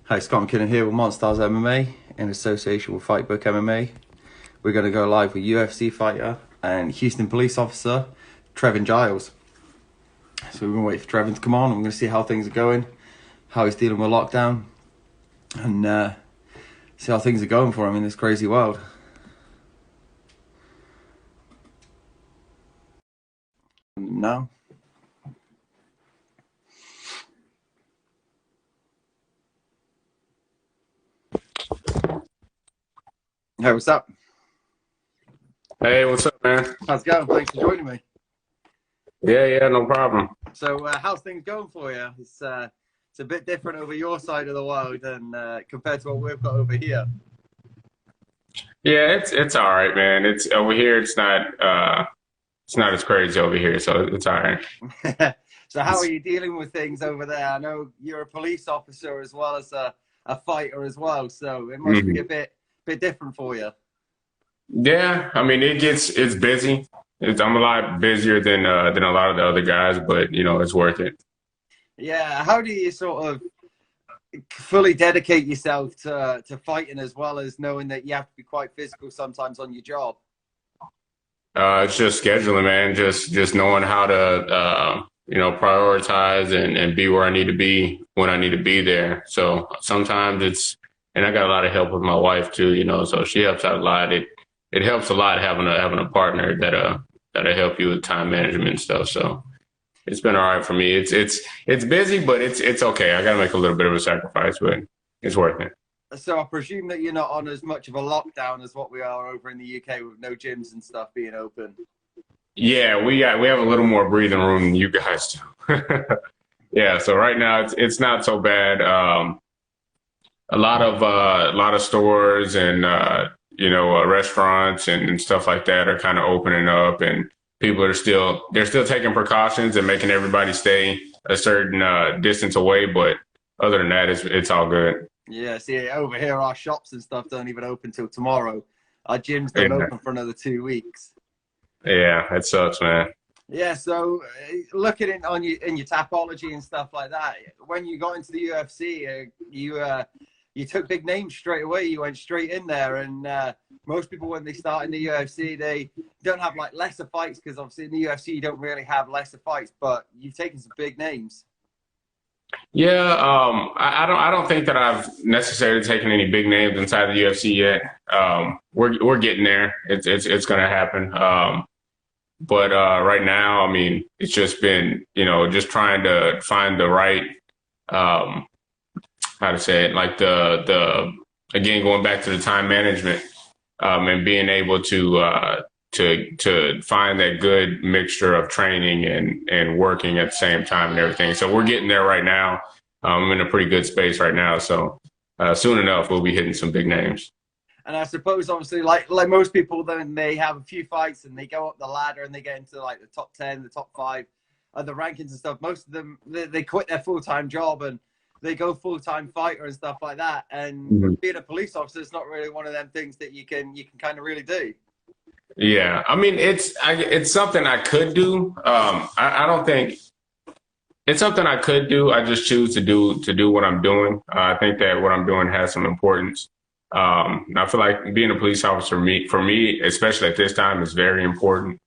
Hi, Scott McKinnon here with Monstars MMA in association with Fightbook MMA. We're going to go live with UFC fighter and Houston police officer Trevin Giles. So we're going to wait for Trevin to come on. We're going to see how things are going, how he's dealing with lockdown, and see how things are going for him in this crazy world. Now. Hey, what's up? Hey, what's up, man? How's it going? Thanks for joining me. Yeah, no problem. So, how's things going for you? It's a bit different over your side of the world than compared to what we've got over here. Yeah, it's all right, man. It's over here. It's not as crazy over here, so it's all right. So, how are you dealing with things over there? I know you're a police officer as well as a fighter as well, so it must be a bit different for you. Yeah, I mean it's busy. I'm a lot busier than a lot of the other guys, but it's worth it. Yeah, how do you sort of fully dedicate yourself to fighting as well as knowing that you have to be quite physical sometimes on your job? It's just scheduling, man. Just knowing how to prioritize and be where I need to be when I need to be there. So sometimes and I got a lot of help with my wife too, so she helps out a lot. It helps a lot having a partner that'll help you with time management and stuff. So it's been all right for me. It's busy, but it's okay. I got to make a little bit of a sacrifice, but it's worth it. So I presume that you're not on as much of a lockdown as what we are over in the UK with no gyms and stuff being open. Yeah, we have a little more breathing room than you guys do. Yeah, so right now it's not so bad. A lot of stores and restaurants and stuff like that are kind of opening up, and people are still taking precautions and making everybody stay a certain distance away. But other than that, it's all good. Yeah, see, over here, our shops and stuff don't even open till tomorrow. Our gyms don't Yeah, open for another 2 weeks. yeah, it sucks, man. Yeah, so looking in your tapology and stuff like that, when you got into the UFC, you took big names straight away. You went straight in there, and most people when they start in the UFC, they don't have like lesser fights because obviously in the UFC you don't really have lesser fights, but you've taken some big names. Yeah, I don't think that I've necessarily taken any big names inside the UFC yet. We're getting there. It's gonna happen. But right now, I mean, it's just been just trying to find the right how to say it, like the again going back to the time management and being able to find that good mixture of training and working at the same time and everything. So we're getting there right now. I'm in a pretty good space right now. So soon enough, we'll be hitting some big names. And I suppose, obviously, like most people, then they have a few fights and they go up the ladder and they get into like the top 10, the top 5, the rankings and stuff. Most of them, they quit their full-time job and they go full-time fighter and stuff like that. And being a police officer is not really one of them things that you can kind of really do. Yeah, I mean, it's something I could do. I don't think it's something I could do. I just choose to do what I'm doing. I think that what I'm doing has some importance. I feel like being a police officer, for me, especially at this time, is very important.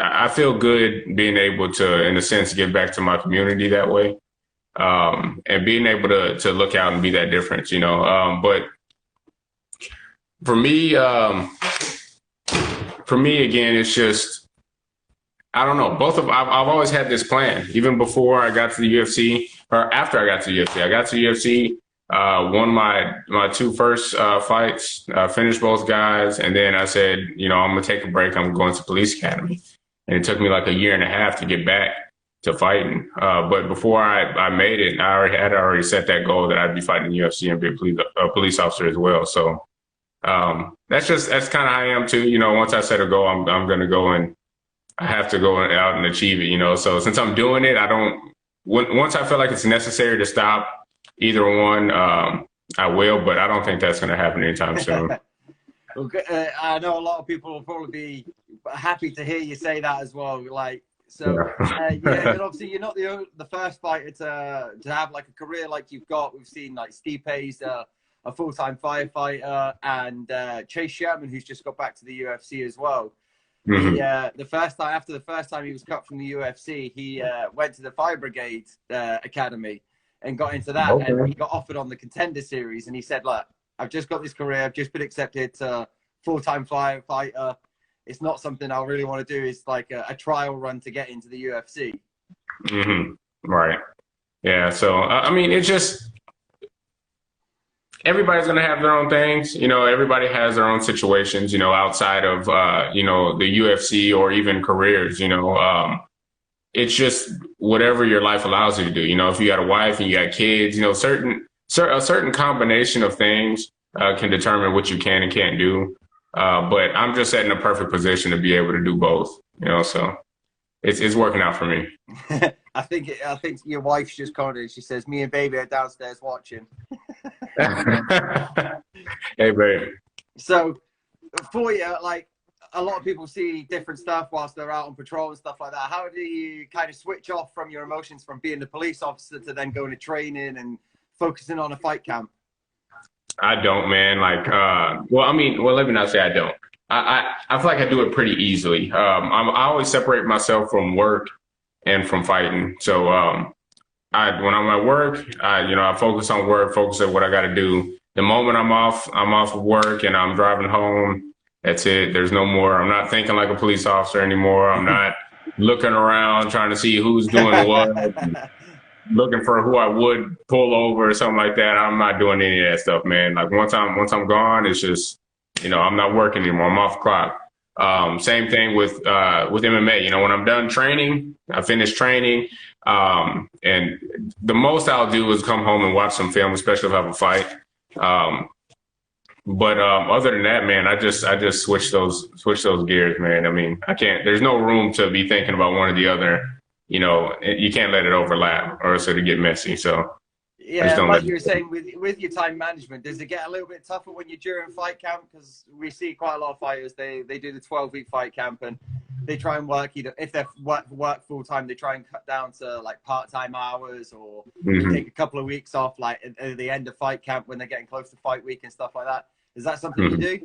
I feel good being able to, in a sense, give back to my community that way, and being able to look out and be that difference, But for me, again, it's just I don't know. I've always had this plan, even before I got to the UFC or after I got to the UFC. I got to the UFC. Won my two first fights, finished both guys, and then I said, I'm gonna take a break. I'm going to police academy, and it took me like a year and a half to get back to fighting. But before I made it, I had already set that goal that I'd be fighting in the UFC and be a police officer as well. So that's kind of how I am too. Once I set a goal, I'm gonna go and I have to go out and achieve it. So since I'm doing it, once I feel like it's necessary to stop either one, I will, but I don't think that's going to happen anytime soon. Well, I know a lot of people will probably be happy to hear you say that as well. Like, So Yeah. yeah, and obviously you're not the first fighter to have like a career like you've got. We've seen like Stipe's a full-time firefighter, and Chase Sherman, who's just got back to the UFC as well. Hmm. The first time after the first time he was cut from the UFC, he went to the Fire Brigade Academy and got into that, and Okay. he got offered on the Contender Series, and he said, "Look, I've just got this career, I've just been accepted to full-time firefighter. It's not something I really want to do. It's like a trial run to get into the UFC." Hmm. Right. Yeah. So, I mean, it's just, everybody's going to have their own things. Everybody has their own situations, outside of, the UFC or even careers, it's just whatever your life allows you to do. If you got a wife and you got kids, a certain combination of things can determine what you can and can't do. But I'm just set in a perfect position to be able to do both, so it's working out for me. I think your wife's just commented. She says, "Me and baby are downstairs watching." Hey, babe. So for you, like a lot of people see different stuff whilst they're out on patrol and stuff like that. How do you kind of switch off from your emotions from being a police officer to then going to training and focusing on a fight camp? I don't, man. Like, well, let me not say I don't. I feel like I do it pretty easily. I always separate myself from work and from fighting. So, when I'm at work, I focus on work, focus on what I got to do. The moment I'm off of work and I'm driving home. That's it. There's no more. I'm not thinking like a police officer anymore. I'm not looking around trying to see who's doing what, looking for who I would pull over or something like that. I'm not doing any of that stuff, man. Like once I'm gone, it's just, I'm not working anymore. I'm off clock. Same thing with MMA. When I'm done training, I finish training, and the most I'll do is come home and watch some film, especially if I have a fight. But other than that, man, I just switch those gears, man. I mean, I can't. There's no room to be thinking about one or the other. You can't let it overlap, or else it'll get messy. So I just Yeah, don't like let you were it. saying with your time management, does it get a little bit tougher when you're during fight camp? Because we see quite a lot of fighters, they do the 12-week fight camp and they try and work either if they work full time, they try and cut down to like part-time hours, or they Hmm. take a couple of weeks off like at the end of fight camp when they're getting close to fight week and stuff like that. Is that something you Hmm. do?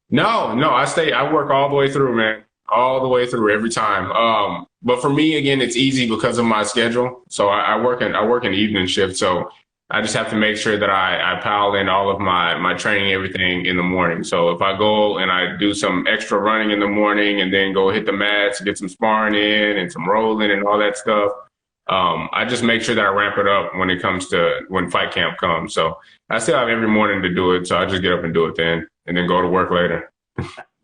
No, no, I work all the way through, man. All the way through every time. But for me, again, it's easy because of my schedule. So I work an evening shift. So I just have to make sure that I pile in all of my training, everything in the morning. So if I go and I do some extra running in the morning and then go hit the mats, get some sparring in and some rolling and all that stuff, I just make sure that I ramp it up when it comes to when fight camp comes. So I still have every morning to do it. So I just get up and do it then and then go to work later.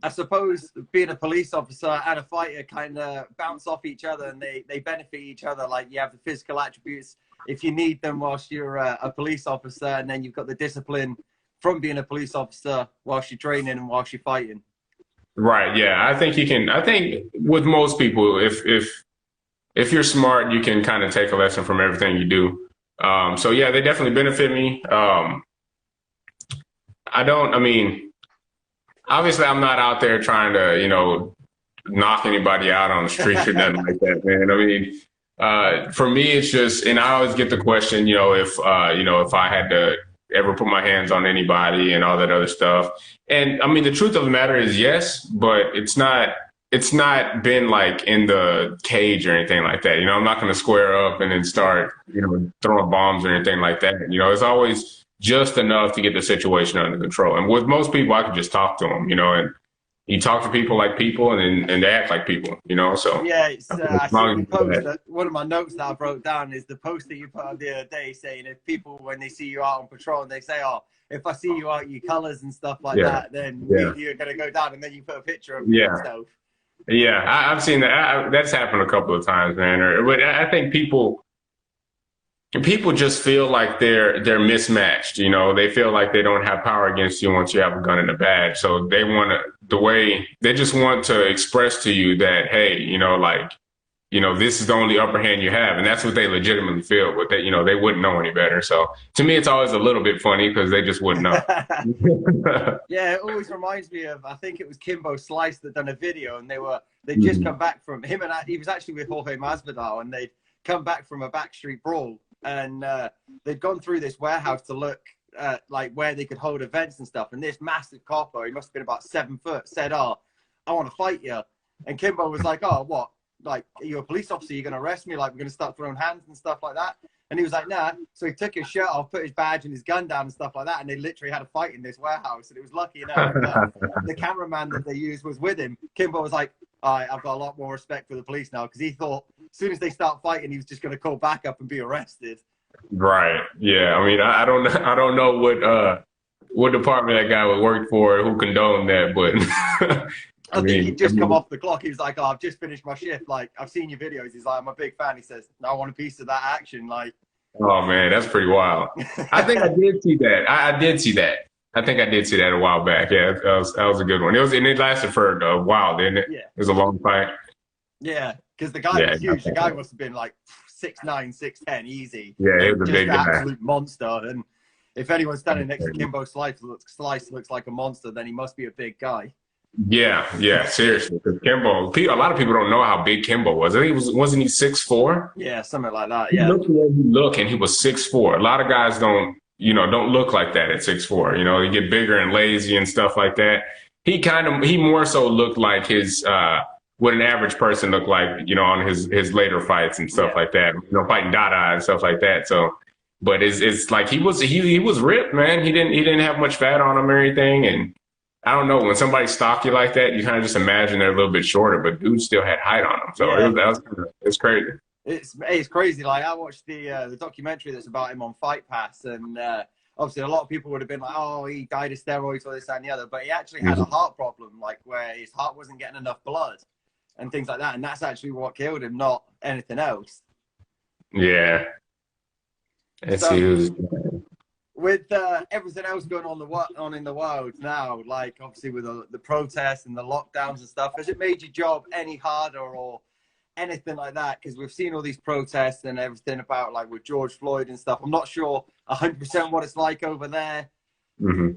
I suppose being a police officer and a fighter kind of bounce off each other, and they benefit each other. Like you have the physical attributes if you need them whilst you're a police officer, and then you've got the discipline from being a police officer whilst you're training and whilst you're fighting. Right. Yeah. I think you can. I think with most people, if you're smart, you can kind of take a lesson from everything you do. So yeah, they definitely benefit me. I don't. I mean, obviously, I'm not out there trying to, knock anybody out on the street or nothing like that, man. I mean, for me, it's just, and I always get the question, if I had to ever put my hands on anybody and all that other stuff. And I mean, the truth of the matter is yes, but it's not been like in the cage or anything like that. I'm not going to square up and then start, throwing bombs or anything like that. It's always just enough to get the situation under control. And with most people, I can just talk to them, and you talk to people like people and they act like people, so Yeah, as I seen long the as you do post. that. That one of my notes that I wrote down is the post that you put up the other day saying if people, when they see you out on patrol, and they say, "Oh, if I see you out your colors and stuff like Yeah. that, then Yeah. you're gonna go down." And then you put a picture of Yeah. yourself. Yeah. I've seen that. That's happened a couple of times, man. But I think people just feel like they're mismatched. They feel like they don't have power against you once you have a gun in the bag. So they just want to express to you that, hey, like this is the only upper hand you have. And that's what they legitimately feel, but they, they wouldn't know any better. So to me, it's always a little bit funny because they just wouldn't know. Yeah, it always reminds me of, I think it was Kimbo Slice that done a video, and they'd just come back from him, and he was actually with Jorge Masvidal, and they'd come back from a backstreet brawl, and they'd gone through this warehouse to look like where they could hold events and stuff. And this massive copper, he must have been about 7 foot, said, "Oh, I want to fight you." And Kimbo was like, "Oh, what? Like, are you a police officer? You're going to arrest me? Like, we're going to start throwing hands and stuff like that?" And he was like, "Nah." So he took his shirt off, put his badge and his gun down and stuff like that. And they literally had a fight in this warehouse. And it was lucky enough that the cameraman that they used was with him. Kimbo was like, "All right, I've got a lot more respect for the police now," because he thought as soon as they start fighting, he was just going to call back up and be arrested. Right. Yeah. I mean, I don't know what department that guy would work for, who condoned that, but I think he'd just come off the clock. He was like, "Oh, I've just finished my shift. Like, I've seen your videos." He's like, "I'm a big fan." He says, "I want a piece of that action." Like, oh man, that's pretty wild. I think I did see that. I did see that. I think I did see that a while back. Yeah, that was a good one. And it lasted for a while, didn't it? Yeah. It was a long fight. Yeah, because the guy was huge. The guy must have been like 6'9", 6'10", easy. Yeah, he was a big guy. Absolute monster. And if anyone standing next to Kimbo Slice looks like a monster, then he must be a big guy. Yeah, seriously. Because Kimbo, a lot of people don't know how big Kimbo was. I think wasn't he 6'4"? Yeah, something like that. Yeah. He looked the way he looked, and he was 6'4". A lot of guys don't look like that at 6'4". They get bigger and lazy and stuff like that. He more so looked like his what an average person looked like, on his later fights and stuff like that. Fighting Dada and stuff like that. So, but it's like he was ripped, man. He didn't have much fat on him or anything, and I don't know, when somebody stalk you like that, you kind of just imagine they're a little bit shorter, but dude still had height on him. So it's crazy. It's crazy. Like, I watched the documentary that's about him on Fight Pass, and obviously a lot of people would have been like, "Oh, he died of steroids or this and the other," but he actually had a heart problem, like where his heart wasn't getting enough blood and things like that, and that's actually what killed him, not anything else. Yeah, it's huge. With everything else going on in the world now, like obviously with the protests and the lockdowns and stuff, has it made your job any harder or anything like that? Because we've seen all these protests and everything about, like, with George Floyd and stuff. I'm not sure 100% what it's like over there.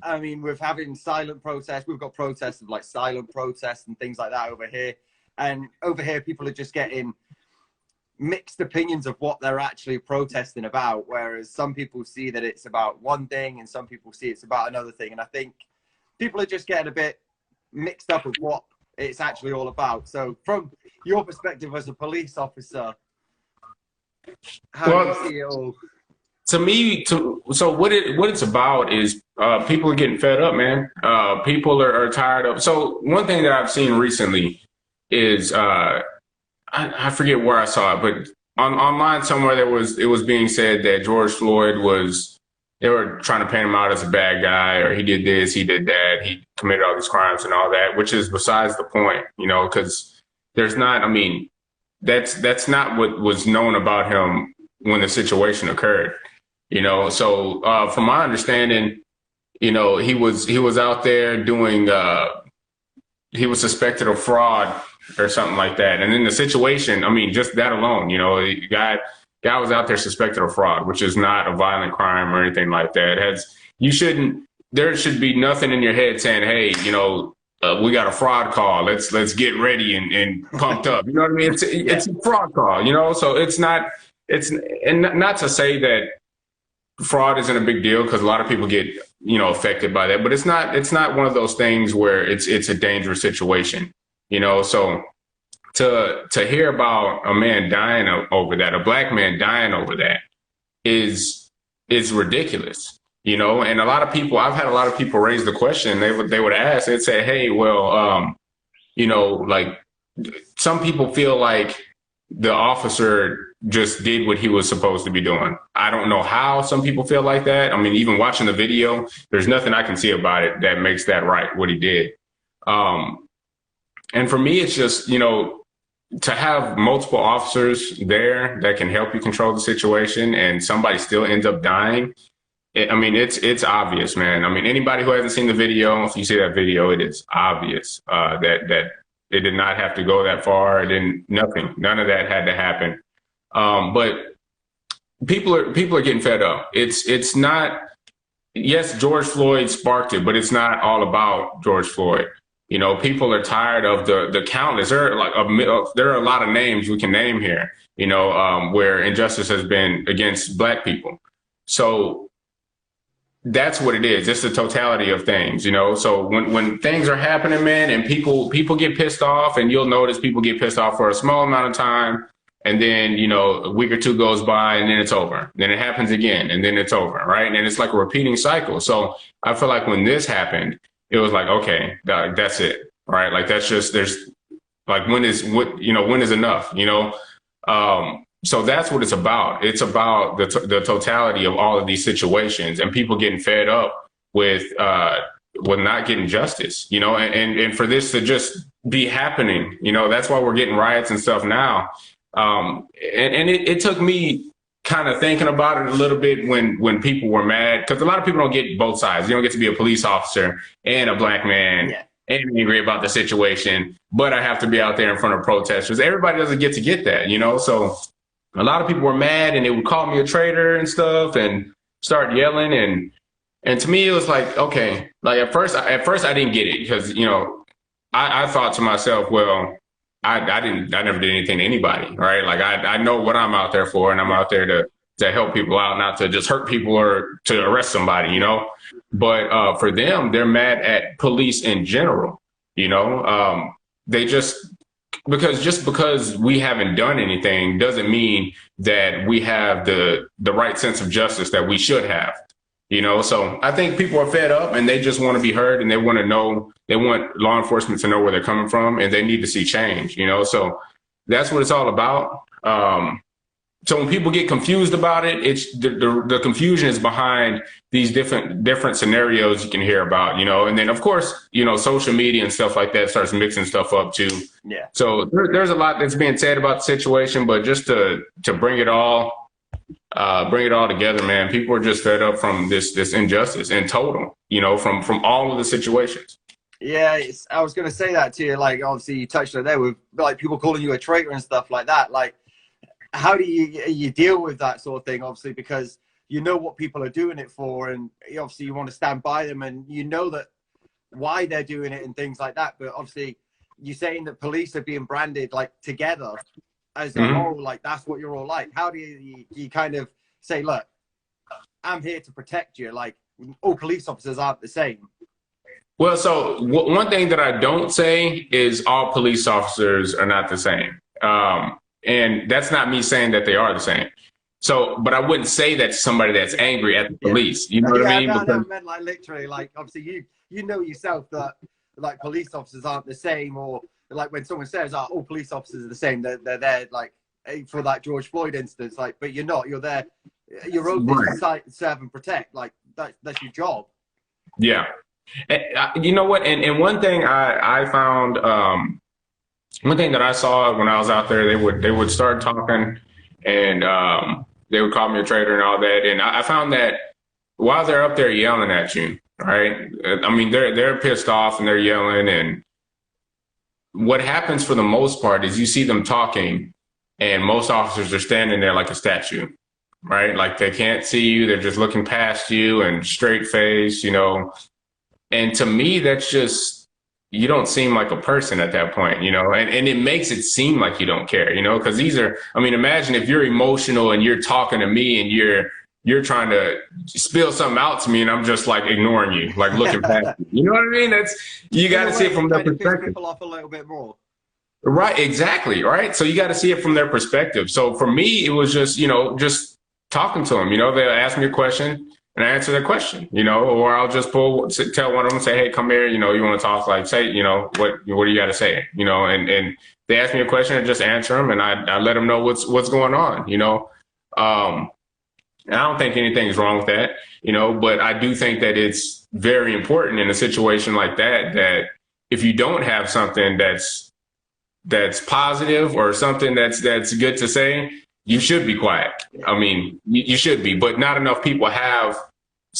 I mean, with having silent protests, we've got protests of like silent protests and things like that over here. And over here, people are just getting mixed opinions of what they're actually protesting about, whereas some people see that it's about one thing and some people see it's about another thing. And I think people are just getting a bit mixed up with what it's actually all about. So from your perspective as a police officer, how do you see it all? To me, so what it's about is people are getting fed up, man. People are tired of. So one thing that I've seen recently is I forget where I saw it, but online somewhere it was being said that George Floyd they were trying to paint him out as a bad guy, or he did this, he did that, he committed all these crimes and all that, which is besides the point, because there's not, I mean, that's not what was known about him when the situation occurred, So from my understanding, he was out there doing, he was suspected of fraud or something like that. And in the situation, I mean, just that alone, the guy was out there suspected of fraud, which is not a violent crime or anything like that. There should be nothing in your head saying, "Hey, we got a fraud call. Let's get ready and pumped up." You know what I mean? It's a fraud call, So and not to say that fraud isn't a big deal, because a lot of people get, affected by that, but it's not one of those things where it's a dangerous situation. So to hear about a man dying over that, a black man dying over that is ridiculous, and a lot of people, I've had a lot of people raise the question, they would ask, they'd say, "Hey, well, like some people feel like the officer just did what he was supposed to be doing." I don't know how some people feel like that. I mean, even watching the video, there's nothing I can see about it that makes that right, what he did. And for me, it's just, to have multiple officers there that can help you control the situation and somebody still ends up dying. It's obvious, man. I mean, anybody who hasn't seen the video, if you see that video, it is obvious that It did not have to go that far. It didn't, nothing, none of that had to happen. But people are getting fed up. It's not, yes, George Floyd sparked it, but it's not all about George Floyd. You know, people are tired of the countless. There are a lot of names we can name here, you know, where injustice has been against Black people. So that's what it is. It's the totality of things, you know. So when things are happening, man, and people get pissed off, and you'll notice people get pissed off for a small amount of time, and then, you know, a week or two goes by, and then it's over. Then it happens again, and then it's over, right? And it's like a repeating cycle. So I feel like when this happened, it was like, okay, that's it, right? Like, that's just, there's like, when is enough, you know? So that's what it's about. It's about the totality of all of these situations, and people getting fed up with not getting justice, you know, and for this to just be happening, you know, that's why we're getting riots and stuff now. And it took me kind of thinking about it a little bit when people were mad, because a lot of people don't get both sides. You don't get to be a police officer and a Black man and angry about the situation, but I have to be out there in front of protesters. Everybody doesn't get to get that, you know? So a lot of people were mad, and they would call me a traitor and stuff and start yelling. And to me, it was like, okay, like at first I didn't get it, because, you know, I thought to myself, well, I never did anything to anybody, right? Like I know what I'm out there for, and I'm out there to help people out, not to just hurt people or to arrest somebody, you know? But for them, they're mad at police in general, you know? They because we haven't done anything doesn't mean that we have the right sense of justice that we should have, you know? So I think people are fed up, and they just want to be heard, and they want law enforcement to know where they're coming from, and they need to see change, you know? So that's what it's all about. So when people get confused about it, it's the confusion is behind these different scenarios you can hear about, you know. And then, of course, you know, social media and stuff like that starts mixing stuff up too. Yeah. So there's a lot that's being said about the situation, but just to bring it all together, man, people are just fed up from this injustice in total, you know, from all of the situations. Yeah, I was going to say that to you. Like, obviously, you touched on it there with like people calling you a traitor and stuff like that. Like, how do you deal with that sort of thing? Obviously, because you know what people are doing it for, and obviously you want to stand by them, and you know that why they're doing it and things like that. But obviously, you're saying that police are being branded like together as a whole. Like, that's what you're all like. How do you kind of say, look, I'm here to protect you? Like, all police officers aren't the same. Well, so one thing that I don't say is all police officers are not the same. And that's not me saying that they are the same. So, but I wouldn't say that to somebody that's angry at the police. You know what I mean? No, I meant like literally, like obviously you know yourself that like police officers aren't the same, or like when someone says, "Oh, all police officers are the same," they're there like for that George Floyd instance. Like, but you're not. You're there. You're open to serve and protect. Like that's your job. Yeah. You know what? And one thing I found. One thing that I saw when I was out there, they would start talking, and they would call me a traitor and all that. And I found that while they're up there yelling at you, right? I mean, they're pissed off and they're yelling. And what happens for the most part is you see them talking, and most officers are standing there like a statue, right? Like they can't see you. They're just looking past you and straight face, you know. And to me, that's just, you don't seem like a person at that point, you know, and it makes it seem like you don't care, you know, because these are, I mean, imagine if you're emotional and you're talking to me and you're trying to spill something out to me, and I'm just like ignoring you, like looking past you. You know what I mean? You got to see it from their perspective. People off a little bit more. Right, exactly, right. So you got to see it from their perspective. So for me, it was just, you know, just talking to them. You know, they'll ask me a question, and I answer their question, you know, or I'll just tell one of them, say, hey, come here, you know, you want to talk, like, say, you know, what do you got to say, you know, and they ask me a question, and just answer them, and I let them know what's going on, you know. And I don't think anything's wrong with that, you know, but I do think that it's very important in a situation like that, that if you don't have something that's positive or something that's good to say, you should be quiet. I mean, you should be, but not enough people have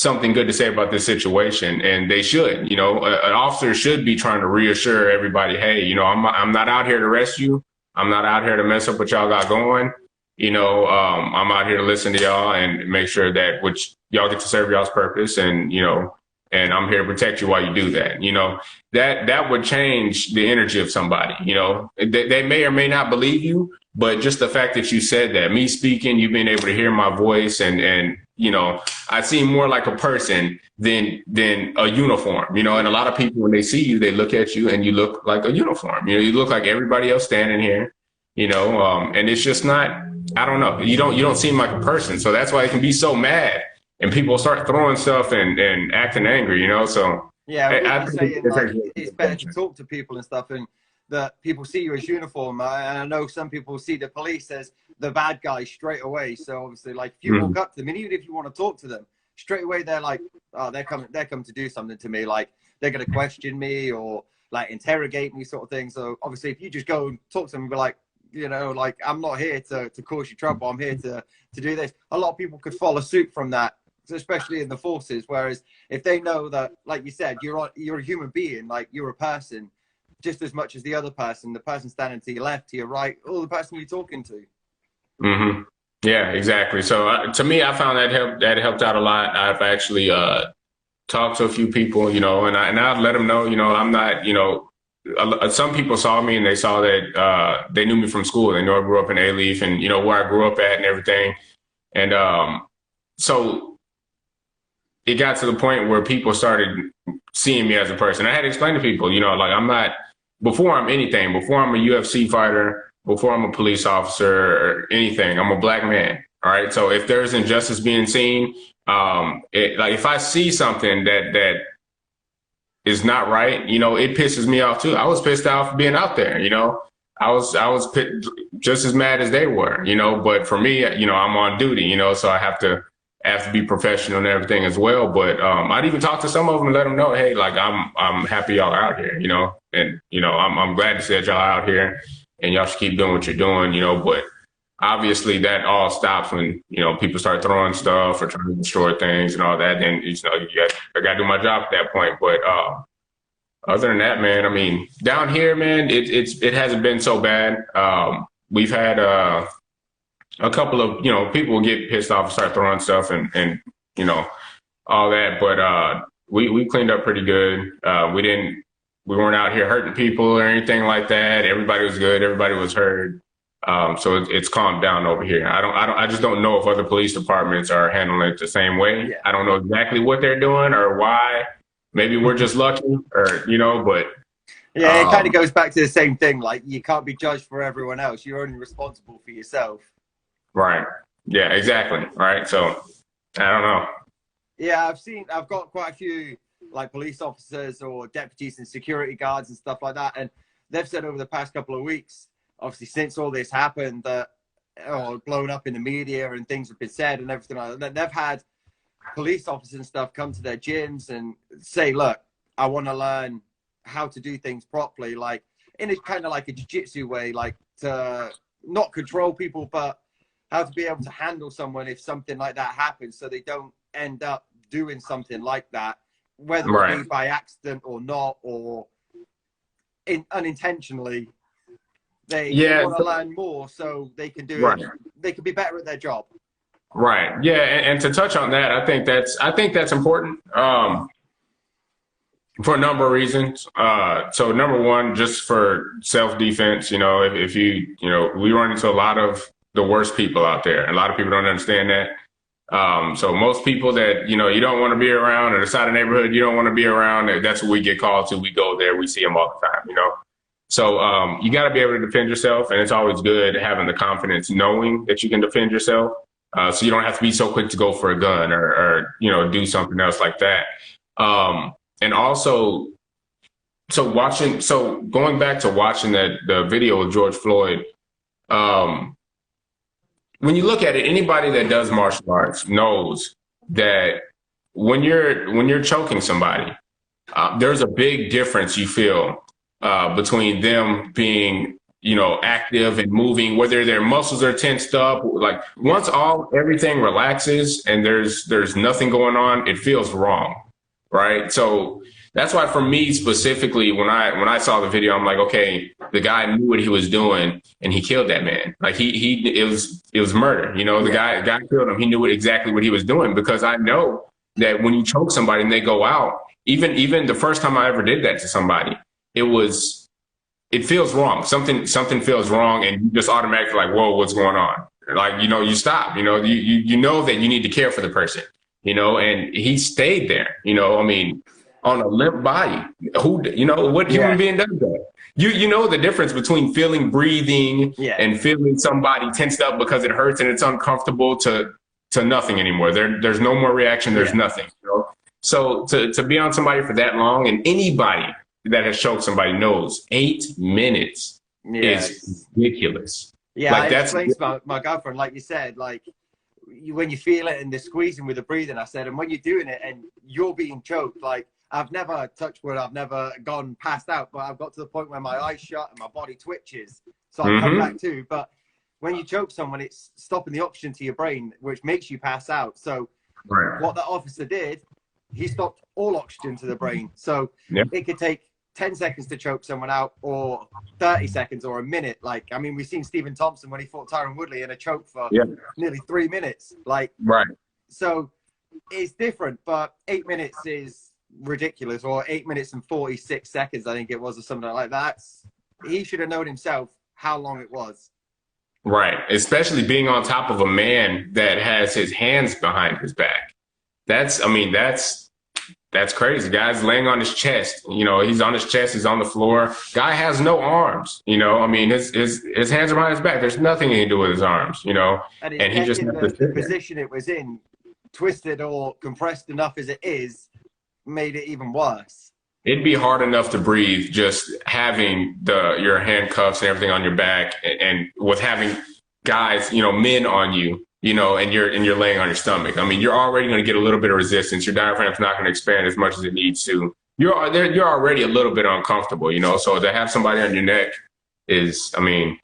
something good to say about this situation, and they should. You know, an officer should be trying to reassure everybody, hey, you know, I'm not out here to arrest you. I'm not out here to mess up what y'all got going. You know, I'm out here to listen to y'all and make sure that which y'all get to serve y'all's purpose, and you know, and I'm here to protect you while you do that. You know, that would change the energy of somebody. You know, they may or may not believe you, but just the fact that you said that, me speaking, you being able to hear my voice, and you know, I seem more like a person than a uniform. You know, and a lot of people, when they see you, they look at you and you look like a uniform. You know, you look like everybody else standing here. You know, and it's just not. I don't know. You don't seem like a person, so that's why it can be so mad, and people start throwing stuff and acting angry. You know, so yeah, I saying, like, it's better to talk to people and stuff, and that people see you as uniform. And I know some people see the police as the bad guy straight away. So obviously, like, if you walk up to them, and even if you want to talk to them straight away, they're like, oh, they're coming to do something to me. Like, they're going to question me or like interrogate me, sort of thing. So obviously, if you just go and talk to them and be like, you know, like, I'm not here to cause you trouble. I'm here to do this. A lot of people could follow suit from that, especially in the forces. Whereas if they know that, like you said, you're a human being, like, you're a person just as much as the other person, the person standing to your left, to your right, or the person you're talking to. Mm-hmm. Yeah, exactly. So to me, I found that helped out a lot. I've actually talked to a few people, you know, and I'd let them know, you know, I'm not, you know, some people saw me and they saw that they knew me from school. They know I grew up in A-Leaf and, you know, where I grew up at and everything. And so it got to the point where people started seeing me as a person. I had to explain to people, you know, like, I'm not, before I'm anything, before I'm a UFC fighter, before I'm a police officer or anything, I'm a black man. All right. So if there's injustice being seen, like, if I see something that is not right, you know, it pisses me off too. I was pissed off being out there, you know. I was just as mad as they were, you know, but for me, you know, I'm on duty, you know, so I have to be professional and everything as well. But I'd even talk to some of them and let them know, hey, like, I'm happy y'all are out here, you know, and, you know, I'm glad to see that y'all are out here and y'all should keep doing what you're doing, you know, but obviously that all stops when, you know, people start throwing stuff or trying to destroy things and all that. Then, you know, I got to do my job at that point. But other than that, man, I mean, down here, man, it hasn't been so bad. We've had a couple of, you know, people get pissed off and start throwing stuff and you know, all that. But we cleaned up pretty good. We weren't out here hurting people or anything like that. Everybody was good. Everybody was heard. So it's calmed down over here. I just don't know if other police departments are handling it the same way. Yeah. I don't know exactly what they're doing or why. Maybe we're just lucky, or, you know, but yeah, it kind of goes back to the same thing. Like, you can't be judged for everyone else. You're only responsible for yourself. Right. Yeah, exactly. Right. So I don't know. Yeah, I've got quite a few, like, police officers or deputies and security guards and stuff like that. And they've said over the past couple of weeks, obviously, since all this happened, that blown up in the media and things have been said and everything like that, they've had police officers and stuff come to their gyms and say, look, I want to learn how to do things properly, like, in a kind of like a jiu-jitsu way, like, to not control people, but how to be able to handle someone if something like that happens, so they don't end up doing something like that, whether it be by accident or not, or unintentionally. They want to learn more so they can do it. They can be better at their job. Right. Yeah. And to touch on that, I think that's important for a number of reasons. So number one, just for self-defense, you know, if you know, we run into a lot of the worst people out there. A lot of people don't understand that. So most people that, you know, you don't want to be around, or the side of the neighborhood you don't want to be around, that's what we get called to. We go there, we see them all the time, you know. So you got to be able to defend yourself, and it's always good having the confidence knowing that you can defend yourself. So you don't have to be so quick to go for a gun or you know, do something else like that. And also, so going back to watching the video of George Floyd, when you look at it, anybody that does martial arts knows that when you're choking somebody, there's a big difference you feel between them being active and moving, whether their muscles are tensed up. Like once everything relaxes and there's nothing going on, it feels wrong, right? So that's why for me specifically, when I saw the video, I'm like, okay, the guy knew what he was doing and he killed that man. Like it was murder. The guy killed him. He knew exactly what he was doing, because I know that when you choke somebody and they go out, even the first time I ever did that to somebody, it feels wrong. Something feels wrong, and you just automatically like, whoa, what's going on? Like, you stop, you know that you need to care for the person, and he stayed there, on a limp body. What human being does that? You know the difference between feeling breathing and feeling somebody tensed up because it hurts and it's uncomfortable to nothing anymore. There's no more reaction. There's nothing. So to be on somebody for that long, and anybody that has choked somebody knows 8 minutes is ridiculous. Yeah, like, I explained to my girlfriend, like you said, like when you feel it and they're squeezing with the breathing, I said, and when you're doing it and you're being choked, like I've never touched wood, I've never gone passed out, but I've got to the point where my eyes shut and my body twitches. So I come back too. But when you choke someone, it's stopping the oxygen to your brain, which makes you pass out. So what that officer did, he stopped all oxygen to the brain. So it could take 10 seconds to choke someone out, or 30 seconds, or a minute. Like, I mean, we've seen Stephen Thompson when he fought Tyron Woodley in a choke for nearly 3 minutes. Like, so it's different, but 8 minutes is ridiculous, or 8 minutes and 46 seconds, I think it was, or something like that. He should have known himself how long it was. Right. Especially being on top of a man that has his hands behind his back. That's crazy. Guy's laying on his chest. He's on his chest. He's on the floor. Guy has no arms. I mean, his hands are behind his back. There's nothing he can do with his arms. And he just the position it was in, twisted or compressed enough as it is, made it even worse. It'd be hard enough to breathe just having your handcuffs and everything on your back, and with having guys, men on you. And you're laying on your stomach. I mean, you're already going to get a little bit of resistance. Your diaphragm's not going to expand as much as it needs to. You're already a little bit uncomfortable, So to have somebody on your neck is, I mean,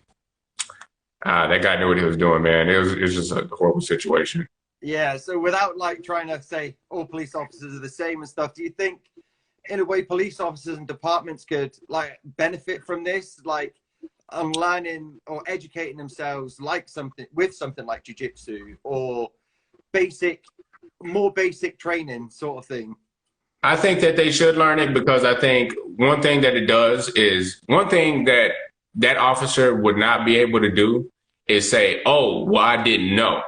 that guy knew what he was doing, man. It was just a horrible situation. Yeah. So without like trying to say all police officers are the same and stuff, do you think, in a way, police officers and departments could like benefit from this, like learning or educating themselves something like jiu-jitsu, or more basic training sort of thing? I think that they should learn it, because I think one thing that it does is, one thing that officer would not be able to do is say, oh, well, I didn't know.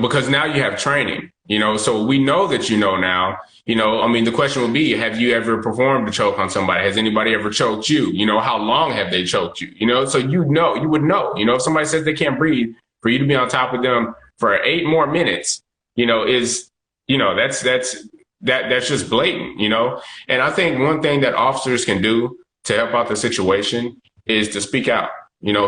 Because now you have training, so we know that now. I mean, the question would be, have you ever performed a choke on somebody? Has anybody ever choked you? How long have they choked you? So you would know. If somebody says they can't breathe, for you to be on top of them for 8 more minutes, that's just blatant, And I think one thing that officers can do to help out the situation is to speak out.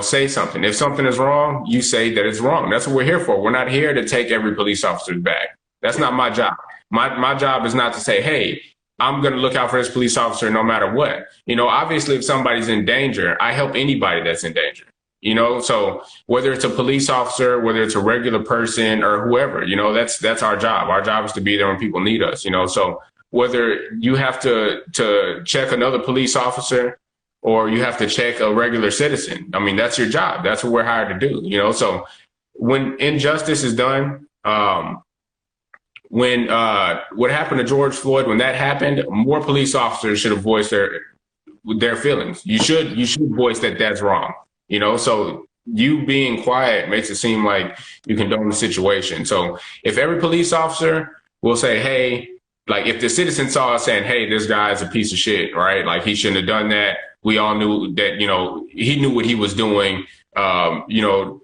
Say something. If something is wrong, you say that it's wrong. That's what we're here for. We're not here to take every police officer's back. That's not my job. My job is not to say, hey, I'm going to look out for this police officer no matter what. Obviously, if somebody's in danger, I help anybody that's in danger. So whether it's a police officer, whether it's a regular person or whoever, that's our job. Our job is to be there when people need us, So whether you have to check another police officer, or you have to check a regular citizen, I mean, that's your job. That's what we're hired to do, So when injustice is done, when what happened to George Floyd, when that happened, more police officers should have voiced their feelings. You should voice that that's wrong, So you being quiet makes it seem like you condone the situation. So if every police officer will say, hey, like if the citizen saw us saying, hey, this guy's a piece of shit, right? Like he shouldn't have done that. We all knew that, he knew what he was doing, to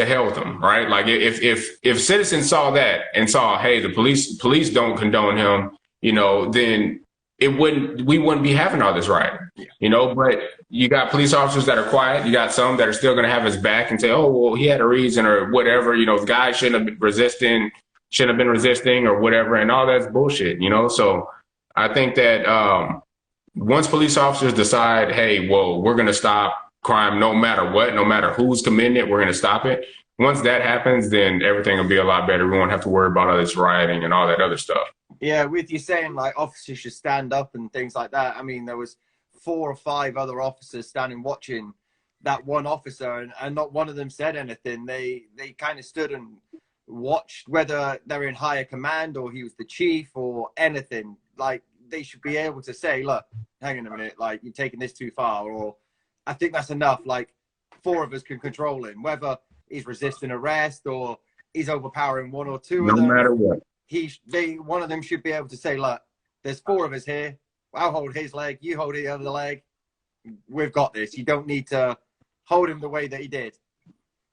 hell with him, right? Like if citizens saw that and saw, hey, the police don't condone him, then we wouldn't be having all this rioting, but you got police officers that are quiet. You got some that are still going to have his back and say, oh, well, he had a reason or whatever, the guy shouldn't have been resisting or whatever. And all that's bullshit, So I think that, once police officers decide, hey, well, we're going to stop crime no matter what, no matter who's committing it, we're going to stop it. Once that happens, then everything will be a lot better. We won't have to worry about all this rioting and all that other stuff. Yeah, with you saying like officers should stand up and things like that. I mean, there was 4 or 5 other officers standing watching that one officer, and not one of them said anything. They kind of stood and watched, whether they're in higher command or he was the chief or anything. Like, they should be able to say, look, hang on a minute, like, you're taking this too far, or I think that's enough. Like, 4 of us can control him, whether he's resisting arrest or he's overpowering 1 or 2 of them. No matter what. One of them should be able to say, look, there's 4 of us here. I'll hold his leg, you hold the other leg. We've got this. You don't need to hold him the way that he did.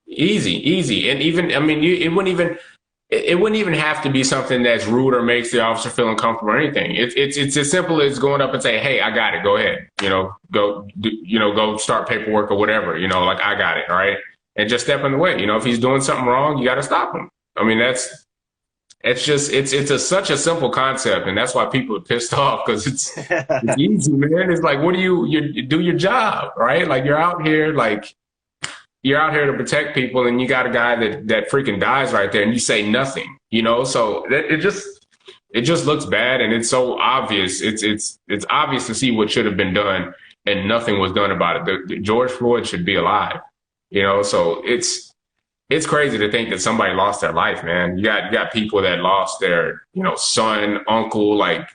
Easy. And even, I mean, it wouldn't even have to be something that's rude or makes the officer feel uncomfortable or anything. It's as simple as going up and say, hey, I got it. Go ahead. Go start paperwork or whatever, like, I got it. All right. And just step in the way. If he's doing something wrong, you got to stop him. I mean, it's such a simple concept. And that's why people are pissed off, because it's easy, man. It's like, what do you do your job, right? Like, you're out here to protect people, and you got a guy that freaking dies right there, and you say nothing, So it just looks bad, and it's so obvious. It's obvious to see what should have been done, and nothing was done about it. The George Floyd should be alive, So it's crazy to think that somebody lost their life, man. You got people that lost their son, uncle, like.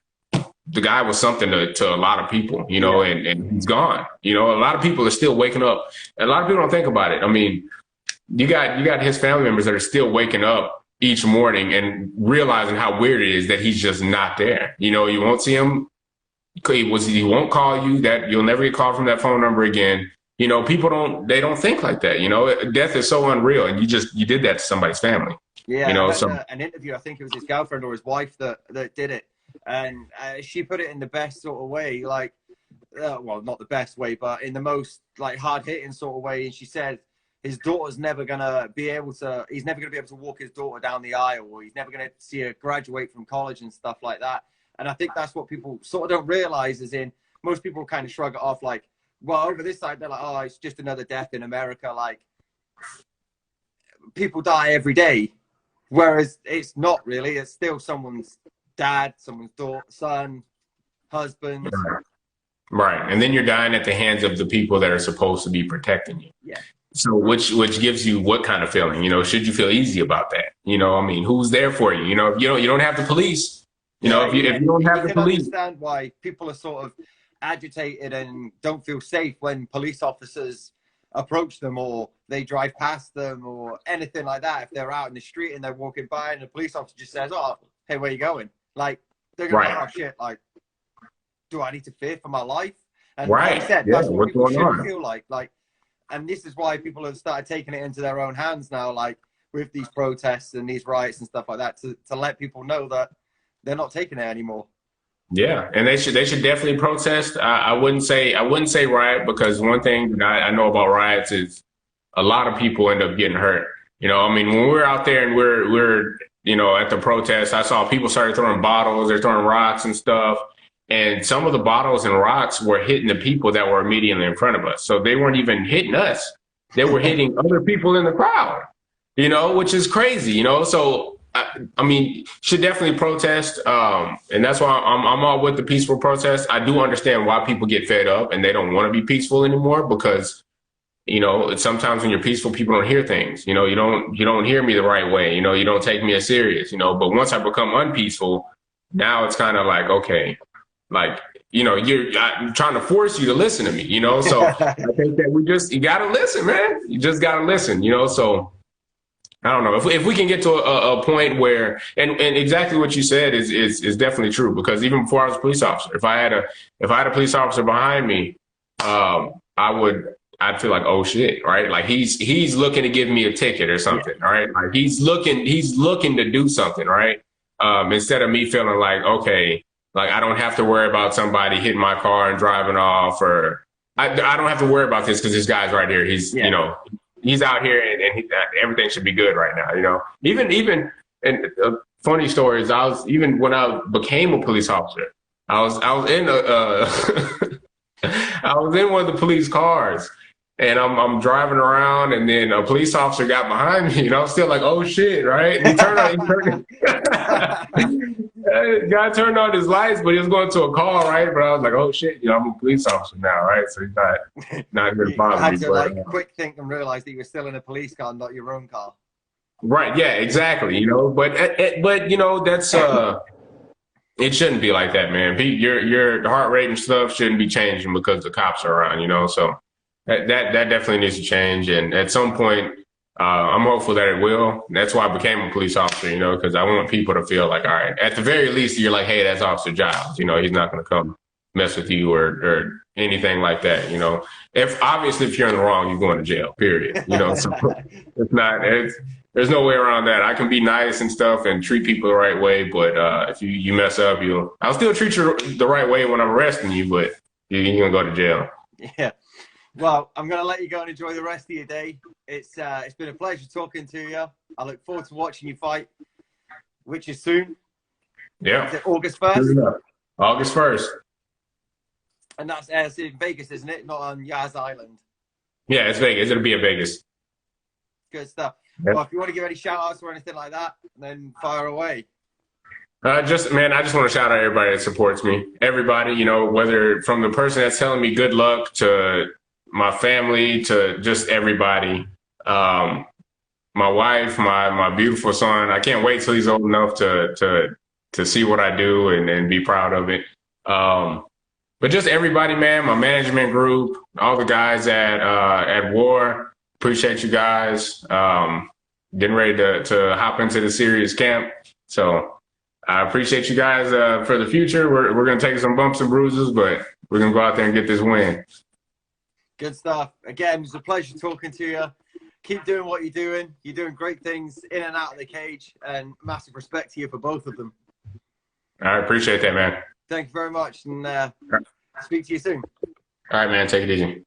The guy was something to a lot of people, and he's gone. A lot of people are still waking up. And a lot of people don't think about it. I mean, you got his family members that are still waking up each morning and realizing how weird it is that he's just not there. You won't see him. He won't call you. That you'll never get called from that phone number again. People don't think like that. Death is so unreal, and you did that to somebody's family. Yeah, an interview. I think it was his girlfriend or his wife that did it. And she put it in the best sort of way, like, well, not the best way, but in the most like hard-hitting sort of way. And she said his daughter's never gonna be able to. He's never gonna be able to walk his daughter down the aisle, or he's never gonna see her graduate from college and stuff like that. And I think that's what people sort of don't realize. Is in most people kind of shrug it off, like, well, over this side they're like, oh, it's just another death in America. Like, people die every day, whereas it's not really. It's still someone's dad, someone's daughter, son, husband. Right. And then you're dying at the hands of the people that are supposed to be protecting you. Yeah. So which gives you what kind of feeling? Should you feel easy about that? I mean, who's there for you? If you don't have the police, if you don't have the police. I understand why people are sort of agitated and don't feel safe when police officers approach them, or they drive past them, or anything like that. If they're out in the street and they're walking by and the police officer just says, oh, hey, where you going? Like, they're going to be like, oh, shit, like, do I need to fear for my life? And like I said, that's what people should feel like. And this is why people have started taking it into their own hands now, like, with these protests and these riots and stuff like that, to let people know that they're not taking it anymore. Yeah, and they should definitely protest. I wouldn't say riot, because one thing that I know about riots is a lot of people end up getting hurt. I mean, when we're out there and we're at the protest, I saw people started throwing bottles, they're throwing rocks and stuff. And some of the bottles and rocks were hitting the people that were immediately in front of us. So they weren't even hitting us. They were hitting other people in the crowd, which is crazy, So, I mean, should definitely protest. And that's why I'm all with the peaceful protest. I do understand why people get fed up and they don't want to be peaceful anymore, because sometimes when you're peaceful, people don't hear things. You don't hear me the right way. You don't take me as serious. But once I become unpeaceful, now it's kind of like, okay, like, I'm trying to force you to listen to me. So I think that you gotta listen, man. You just gotta listen. So I don't know if we can get to a point where, and exactly what you said is definitely true, because even before I was a police officer, if I had a police officer behind me, I'd feel like, oh shit, right? Like he's looking to give me a ticket or something, right? Like he's looking to do something, right? Instead of me feeling like, okay, like I don't have to worry about somebody hitting my car and driving off, or I don't have to worry about this because this guy's right here. He's, he's out here and everything should be good right now, Even and funny story is even when I became a police officer, I was in I was in one of the police cars. And I'm driving around, and then a police officer got behind me, and I'm still like, oh shit, right? And he turned on, guy turned on his lights, but he was going to a call, right? But I was like, oh shit, I'm a police officer now, right? So he's not going to bother me. You had to like quick think and realize that you were still in a police car, not your own car. Right? Yeah, exactly. But that's it shouldn't be like that, man. Your heart rate and stuff shouldn't be changing because the cops are around, so. That definitely needs to change, and at some point, I'm hopeful that it will. That's why I became a police officer, because I want people to feel like, all right, at the very least, you're like, hey, that's Officer Giles. He's not going to come mess with you or anything like that. If you're in the wrong, you're going to jail. Period. So it's not. There's no way around that. I can be nice and stuff and treat people the right way, but if you mess up, I'll still treat you the right way when I'm arresting you, but you're going to go to jail. Yeah. Well, I'm going to let you go and enjoy the rest of your day. It's been a pleasure talking to you. I look forward to watching you fight, which is soon. Yeah. Is it August 1st? August 1st. And that's in Vegas, isn't it? Not on Yas Island. Yeah, it's Vegas. It'll be in Vegas. Good stuff. Yep. Well, if you want to give any shout-outs or anything like that, then fire away. I just want to shout out everybody that supports me. Everybody, whether from the person that's telling me good luck to my family, to just everybody, my wife, my beautiful son. I can't wait till he's old enough to see what I do and be proud of it. But just everybody, man, my management group, all the guys at War, appreciate you guys. Getting ready to hop into the serious camp. So I appreciate you guys for the future. We're going to take some bumps and bruises, but we're going to go out there and get this win. Good stuff. Again, it's a pleasure talking to you. Keep doing what you're doing. You're doing great things in and out of the cage, and massive respect to you for both of them. I appreciate that, man. Thank you very much, and speak to you soon. All right, man. Take it easy.